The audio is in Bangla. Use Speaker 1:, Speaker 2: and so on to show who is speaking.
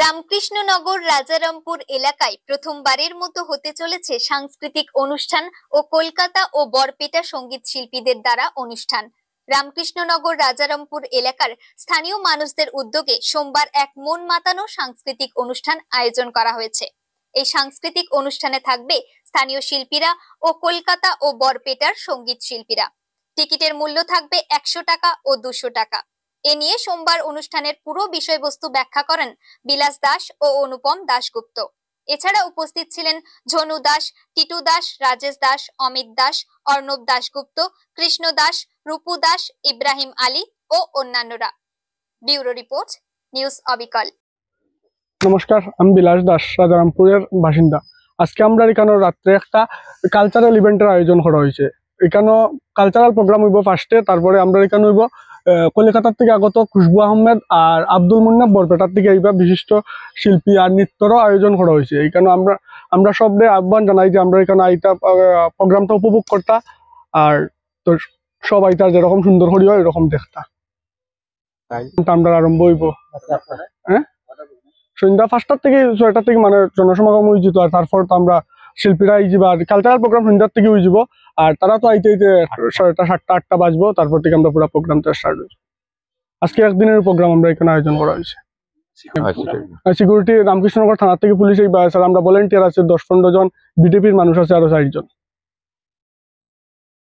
Speaker 1: রামকৃষ্ণনগর রাজারামপুর এলাকায় প্রথমবারের মতো হতে চলেছে সাংস্কৃতিক অনুষ্ঠান ও কলকাতা ও বরপেটা সঙ্গীত শিল্পীদের দ্বারা অনুষ্ঠান। রামকৃষ্ণনগর রাজারামপুর এলাকার স্থানীয় মানুষদের উদ্যোগে সোমবার এক মন মাতানো সাংস্কৃতিক অনুষ্ঠান আয়োজন করা হয়েছে। এই সাংস্কৃতিক অনুষ্ঠানে থাকবে স্থানীয় শিল্পীরা ও কলকাতা ও বরপেটার সঙ্গীত শিল্পীরা। টিকিটের মূল্য থাকবে 100 টাকা ও 200 টাকা। এ নিয়ে সোমবার অনুষ্ঠানের পুরো বিষয়বস্তু ব্যাখ্যা করেন বিলাস দাস ও অনুপম দাশগুপ্ত। এছাড়া উপস্থিত ছিলেন ঝনু দাস, টিটু দাস, রাজেশ দাস, অমিত দাস, অর্ণব দাশগুপ্ত, কৃষ্ণ দাস, রূপু দাস, ইব্রাহিম আলী ও অন্যান্যরা। ব্যুরো রিপোর্ট, নিউজ অবিকল।
Speaker 2: নমস্কার, আমি বিলাস দাস, রাজারামপুরের বাসিন্দা। আজকে আমরা এখানে রাত্রে একটা কালচারাল ইভেন্টের আয়োজন করা হয়েছে। এখানে কালচারাল প্রোগ্রাম হইব ফার্স্টে, তারপরে আমরা এখানে হইব কলকাতার থেকে আগত খুশবু আহমেদ আর আব্দুল মুন্না বরপেটার থেকে এইবা বিশিষ্ট শিল্পী আর নৃত্যরও আয়োজন করা হয়েছে। এখানে আমরা সবরে আহ্বান জানাই যে আমরা এখানে আইটা প্রোগ্রামটা উপভোগ করতা, আর তো সব আইতার যেরকম সুন্দর করিও এরকম দেখতা। আমরা আরম্ভ হইব সন্ধ্যা 5টার থেকে 6টার থেকে, মানে জনসমাগম হয়ে যেত। আর তারপর তো আমরা শিল্পীরা আই যাব, আর কালচারাল প্রোগ্রাম সন্ধ্যার থেকে হয়ে যাব। আর তারা তো আইতে 6টা 7টা 8টা বাজবো, তারপর থেকে আমরা পুরো প্রোগ্রামটা স্টার্ট হয়েছে। আজকে একদিনের প্রোগ্রাম আমরা এখানে আয়োজন করা হয়েছে। সিকিউরিটি রামকৃষ্ণনগর থানা থেকে পুলিশ এই, আমরা ভলেন্টিয়ার আছে 10-15 জন, বিজেপির মানুষ আছে আরো 4 জন।